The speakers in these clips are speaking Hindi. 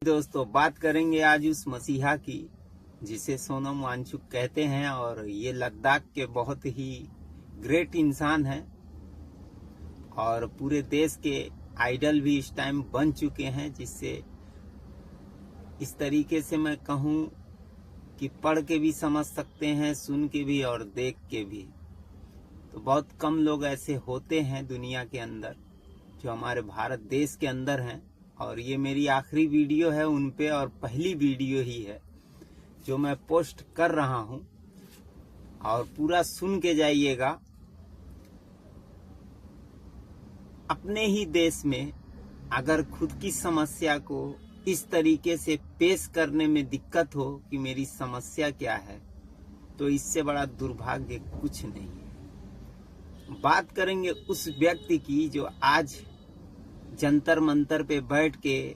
दोस्तों, बात करेंगे आज उस मसीहा की जिसे सोनम वांगचुक कहते हैं। और ये लद्दाख के बहुत ही ग्रेट इंसान हैं और पूरे देश के आइडल भी इस टाइम बन चुके हैं। जिससे इस तरीके से मैं कहूँ कि पढ़ के भी समझ सकते हैं, सुन के भी और देख के भी। तो बहुत कम लोग ऐसे होते हैं दुनिया के अंदर जो हमारे भारत देश के अंदर हैं। और ये मेरी आखिरी वीडियो है उन पे, और पहली वीडियो ही है जो मैं पोस्ट कर रहा हूं। और पूरा सुन के जाइएगा। अपने ही देश में अगर खुद की समस्या को इस तरीके से पेश करने में दिक्कत हो कि मेरी समस्या क्या है, तो इससे बड़ा दुर्भाग्य कुछ नहीं है। बात करेंगे उस व्यक्ति की जो आज जंतर मंतर पे बैठ के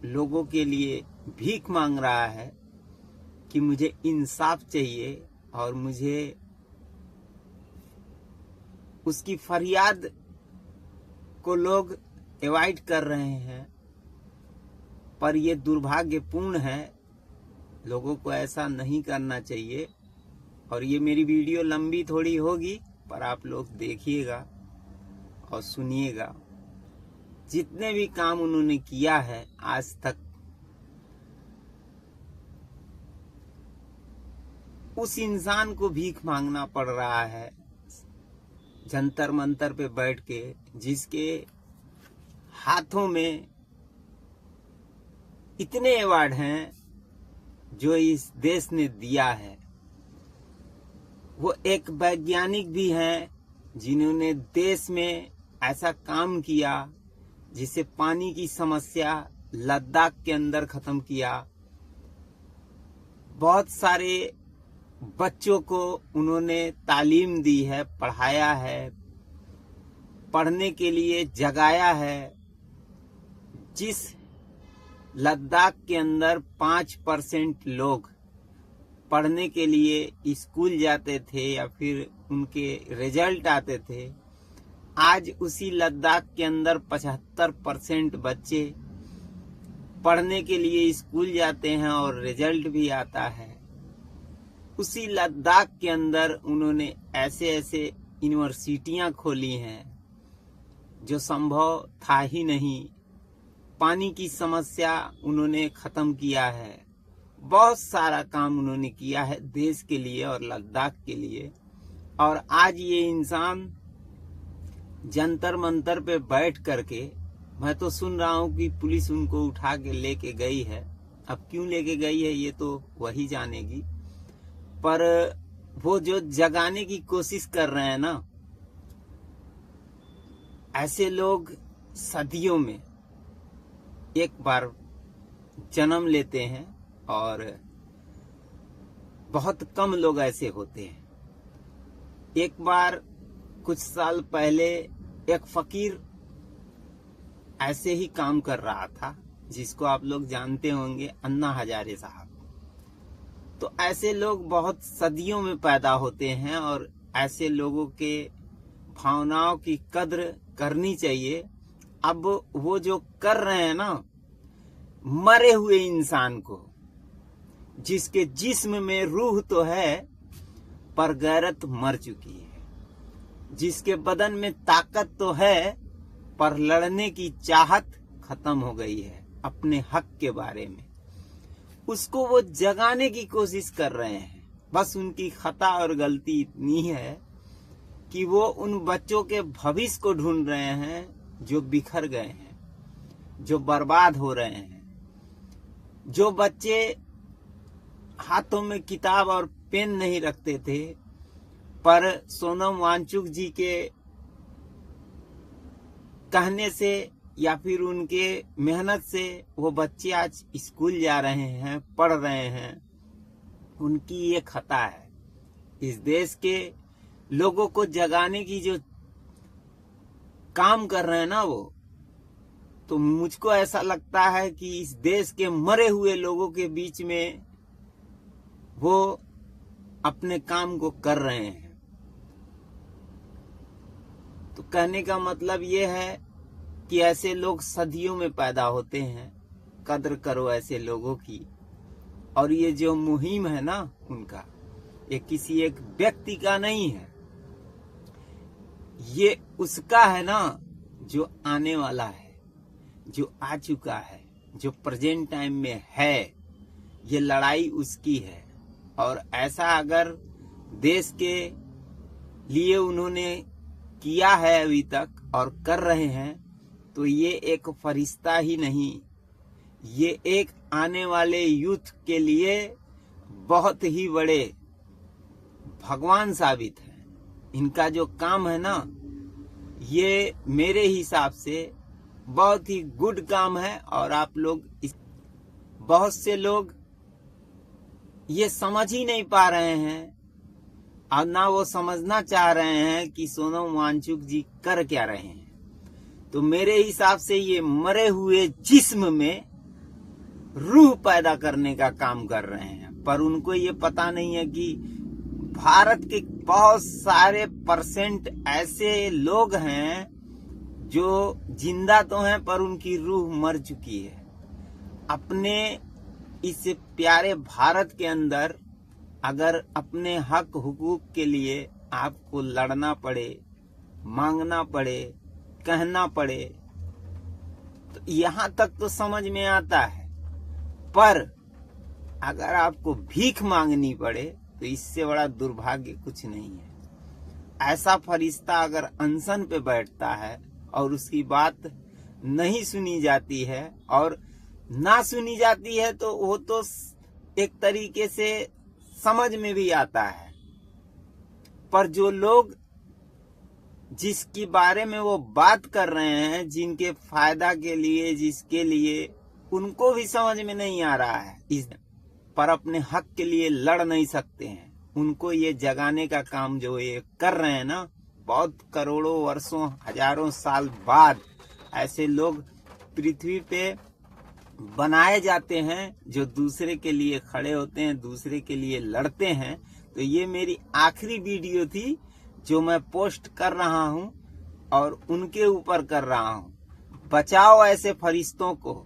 लोगों के लिए भीख मांग रहा है कि मुझे इंसाफ चाहिए। और मुझे उसकी फरियाद को लोग अवॉइड कर रहे हैं, पर यह दुर्भाग्यपूर्ण है। लोगों को ऐसा नहीं करना चाहिए। और ये मेरी वीडियो लंबी थोड़ी होगी, पर आप लोग देखिएगा और सुनिएगा। जितने भी काम उन्होंने किया है आज तक, उस इंसान को भीख मांगना पड़ रहा है जंतर मंतर पे बैठ के, जिसके हाथों में इतने अवार्ड हैं जो इस देश ने दिया है। वो एक वैज्ञानिक भी हैं जिन्होंने देश में ऐसा काम किया जिसे पानी की समस्या लद्दाख के अंदर खत्म किया। बहुत सारे बच्चों को उन्होंने तालीम दी है, पढ़ाया है, पढ़ने के लिए जगाया है। जिस लद्दाख के अंदर 5% लोग पढ़ने के लिए स्कूल जाते थे या फिर उनके रिजल्ट आते थे, आज उसी लद्दाख के अंदर 75% बच्चे पढ़ने के लिए स्कूल जाते हैं और रिजल्ट भी आता है। उसी लद्दाख के अंदर उन्होंने ऐसे ऐसे यूनिवर्सिटियां खोली हैं जो संभव था ही नहीं। पानी की समस्या उन्होंने खत्म किया है। बहुत सारा काम उन्होंने किया है देश के लिए और लद्दाख के लिए। और आज ये इंसान जंतर मंतर पे बैठ करके, मैं तो सुन रहा हूं कि पुलिस उनको उठा के लेके गई है। अब क्यों लेके गई है ये तो वही जानेगी। पर वो जो जगाने की कोशिश कर रहे हैं ना, ऐसे लोग सदियों में एक बार जन्म लेते हैं और बहुत कम लोग ऐसे होते हैं। एक बार कुछ साल पहले एक फकीर ऐसे ही काम कर रहा था, जिसको आप लोग जानते होंगे, अन्ना हजारे साहब। तो ऐसे लोग बहुत सदियों में पैदा होते हैं और ऐसे लोगों के भावनाओं की कद्र करनी चाहिए। अब वो जो कर रहे हैं ना, मरे हुए इंसान को, जिसके जिस्म में रूह तो है पर गैरत मर चुकी है, जिसके बदन में ताकत तो है पर लड़ने की चाहत खत्म हो गई है अपने हक के बारे में, उसको वो जगाने की कोशिश कर रहे हैं। बस उनकी खता और गलती इतनी है कि वो उन बच्चों के भविष्य को ढूंढ रहे हैं जो बिखर गए हैं, जो बर्बाद हो रहे हैं। जो बच्चे हाथों में किताब और पेन नहीं रखते थे, पर सोनम वांगचुक जी के कहने से या फिर उनके मेहनत से वो बच्चे आज स्कूल जा रहे हैं, पढ़ रहे हैं। उनकी ये खता है। इस देश के लोगों को जगाने की जो काम कर रहे हैं ना वो, तो मुझको ऐसा लगता है कि इस देश के मरे हुए लोगों के बीच में वो अपने काम को कर रहे हैं। तो कहने का मतलब ये है कि ऐसे लोग सदियों में पैदा होते हैं कद्र करो ऐसे लोगों की। और ये जो मुहिम है ना उनका, ये किसी एक व्यक्ति का नहीं है, ये उसका है ना जो आने वाला है, जो आ चुका है, जो प्रेजेंट टाइम में है। ये लड़ाई उसकी है। और ऐसा अगर देश के लिए उन्होंने किया है अभी तक और कर रहे हैं, तो ये एक फरिश्ता ही नहीं, ये एक आने वाले यूथ के लिए बहुत ही बड़े भगवान साबित है। इनका जो काम है ना, ये मेरे हिसाब से बहुत ही गुड काम है। और आप लोग बहुत से लोग ये समझ ही नहीं पा रहे हैं और ना वो समझना चाह रहे हैं कि सोनम वांगचुक जी कर क्या रहे हैं। तो मेरे हिसाब से ये मरे हुए जिस्म में रूह पैदा करने का काम कर रहे हैं। पर उनको ये पता नहीं है कि भारत के बहुत सारे परसेंट ऐसे लोग हैं जो जिंदा तो हैं पर उनकी रूह मर चुकी है। अपने इस प्यारे भारत के अंदर अगर अपने हक हुकूक के लिए आपको लड़ना पड़े, मांगना पड़े, कहना पड़े, तो यहाँ तक तो समझ में आता है। पर अगर आपको भीख मांगनी पड़े तो इससे बड़ा दुर्भाग्य कुछ नहीं है। ऐसा फरिश्ता अगर अनशन पे बैठता है और उसकी बात नहीं सुनी जाती है, और ना सुनी जाती है तो वो तो एक तरीके से समझ में भी आता है। पर जो लोग जिसके बारे में वो बात कर रहे हैं, जिनके फायदा के लिए, जिसके लिए, उनको भी समझ में नहीं आ रहा है। पर अपने हक के लिए लड़ नहीं सकते हैं। उनको ये जगाने का काम जो ये कर रहे हैं ना, बहुत करोड़ों वर्षों, हजारों साल बाद ऐसे लोग पृथ्वी पे बनाए जाते हैं जो दूसरे के लिए खड़े होते हैं, दूसरे के लिए लड़ते हैं। तो ये मेरी आखिरी वीडियो थी जो मैं पोस्ट कर रहा हूं और उनके ऊपर कर रहा हूं। बचाओ ऐसे फरिश्तों को,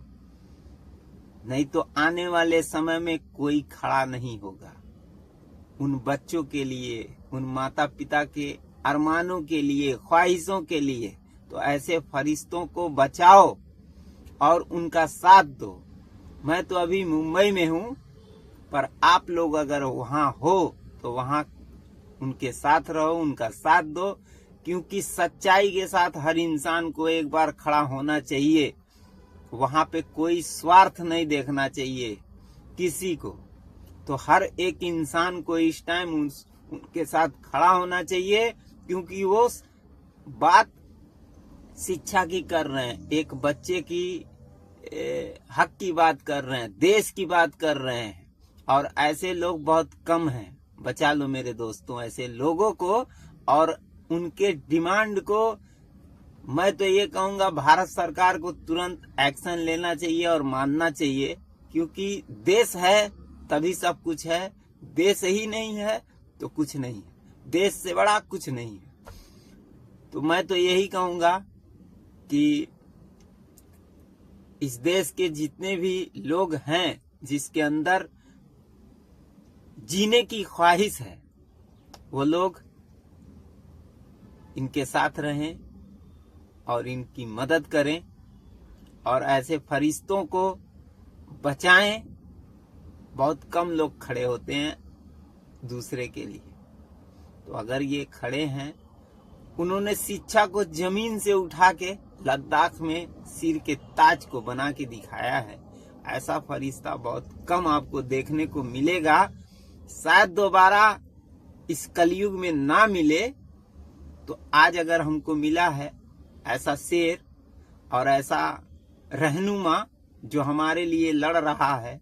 नहीं तो आने वाले समय में कोई खड़ा नहीं होगा। उन बच्चों के लिए, उन माता पिता के अरमानों के लिए, ख्वाहिशों के लिए, तो ऐसे फरिश्तों को बचाओ और उनका साथ दो। मैं तो अभी मुंबई में हूं, पर आप लोग अगर वहां हो तो वहां उनके साथ रहो, उनका साथ दो। क्योंकि सच्चाई के साथ हर इंसान को एक बार खड़ा होना चाहिए। वहां पे कोई स्वार्थ नहीं देखना चाहिए किसी को। तो हर एक इंसान को इस टाइम उनके साथ खड़ा होना चाहिए, क्योंकि वो बात शिक्षा की कर रहे हैं, एक बच्चे की हक की बात कर रहे हैं, देश की बात कर रहे हैं। और ऐसे लोग बहुत कम हैं। बचा लो मेरे दोस्तों ऐसे लोगों को, और उनके डिमांड को मैं तो ये कहूंगा भारत सरकार को तुरंत एक्शन लेना चाहिए और मानना चाहिए। क्योंकि देश है तभी सब कुछ है, देश ही नहीं है तो कुछ नहीं है, देश से बड़ा कुछ नहीं है। तो मैं तो यही कहूंगा कि इस देश के जितने भी लोग हैं जिसके अंदर जीने की ख्वाहिश है, वो लोग इनके साथ रहें और इनकी मदद करें और ऐसे फरिश्तों को बचाएं। बहुत कम लोग खड़े होते हैं दूसरे के लिए। तो अगर ये खड़े हैं, उन्होंने शिक्षा को जमीन से उठा के लद्दाख में सिर के ताज को बना के दिखाया है। ऐसा फरिश्ता बहुत कम आपको देखने को मिलेगा। शायद दोबारा इस कलयुग में ना मिले, तो आज अगर हमको मिला है ऐसा शेर और ऐसा रहनुमा जो हमारे लिए लड़ रहा है,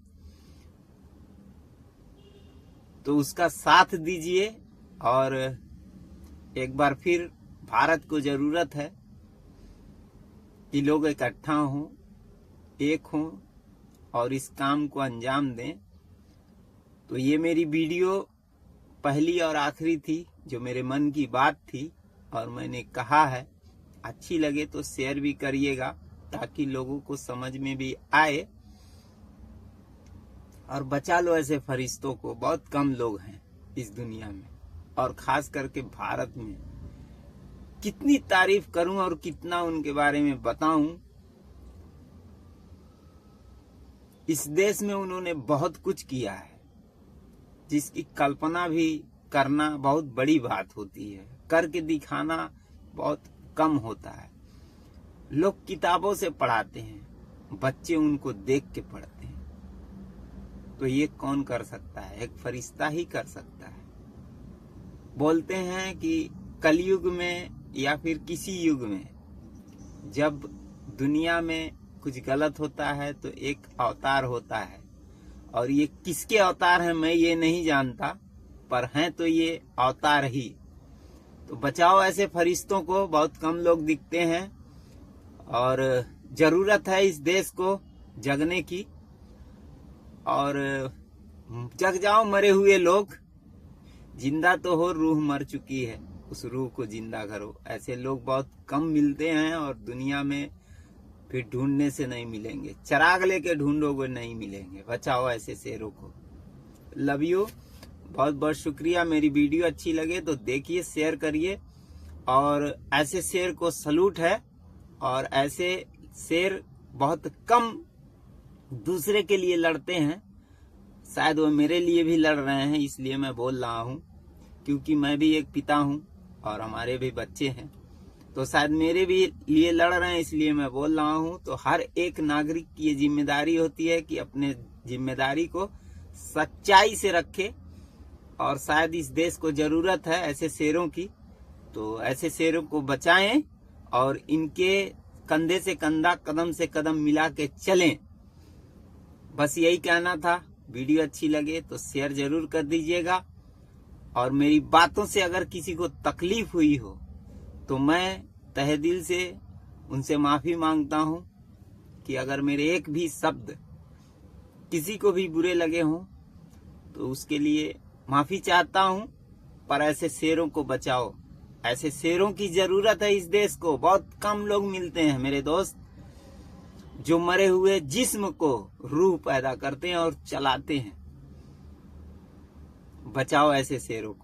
तो उसका साथ दीजिए। और एक बार फिर भारत को जरूरत है कि लोग इकट्ठा हों, एक हों और इस काम को अंजाम दें। तो ये मेरी वीडियो पहली और आखिरी थी जो मेरे मन की बात थी और मैंने कहा है। अच्छी लगे तो शेयर भी करिएगा ताकि लोगों को समझ में भी आए। और बचा लो ऐसे फरिश्तों को। बहुत कम लोग हैं इस दुनिया में, और खास करके भारत में। कितनी तारीफ करूं और कितना उनके बारे में बताऊं। इस देश में उन्होंने बहुत कुछ किया है, जिसकी कल्पना भी करना बहुत बड़ी बात होती है, करके दिखाना बहुत कम होता है। लोग किताबों से पढ़ाते हैं, बच्चे उनको देख के पढ़ते हैं। तो ये कौन कर सकता है? एक फरिश्ता ही कर सकता है। बोलते हैं कि कलयुग में या फिर किसी युग में जब दुनिया में कुछ गलत होता है तो एक अवतार होता है, और ये किसके अवतार हैं मैं ये नहीं जानता, पर हैं तो ये अवतार ही। तो बचाओ ऐसे फरिश्तों को। बहुत कम लोग दिखते हैं, और जरूरत है इस देश को जगने की। और जग जाओ मरे हुए लोग, जिंदा तो हो, रूह मर चुकी है, उस रूह को जिंदा करो। ऐसे लोग बहुत कम मिलते हैं, और दुनिया में फिर ढूंढने से नहीं मिलेंगे। चिराग लेके ढूंढोगे नहीं मिलेंगे। बचाओ ऐसे शेरों को। लव यू, बहुत बहुत शुक्रिया। मेरी वीडियो अच्छी लगे तो देखिए, शेयर करिए। और ऐसे शेर को सलूट है, और ऐसे शेर बहुत कम दूसरे के लिए लड़ते हैं। शायद वो मेरे लिए भी लड़ रहे हैं, इसलिए मैं बोल रहा हूँ, क्योंकि मैं भी एक पिता हूँ और हमारे भी बच्चे हैं। तो शायद मेरे भी लिए लड़ रहे हैं, इसलिए मैं बोल रहा हूँ। तो हर एक नागरिक की ये जिम्मेदारी होती है कि अपने जिम्मेदारी को सच्चाई से रखे, और शायद इस देश को जरूरत है ऐसे शेरों की। तो ऐसे शेरों को बचाएं, और इनके कंधे से कंधा, कदम से कदम मिला के चलें। बस यही कहना था। वीडियो अच्छी लगे तो शेयर जरूर कर दीजिएगा। और मेरी बातों से अगर किसी को तकलीफ हुई हो तो मैं तहे दिल से उनसे माफी मांगता हूं, कि अगर मेरे एक भी शब्द किसी को भी बुरे लगे हों तो उसके लिए माफी चाहता हूं। पर ऐसे शेरों को बचाओ। ऐसे शेरों की जरूरत है इस देश को। बहुत कम लोग मिलते हैं मेरे दोस्त, जो मरे हुए जिस्म को रूह पैदा करते हैं और चलाते हैं। बचाओ ऐसे शेरों को।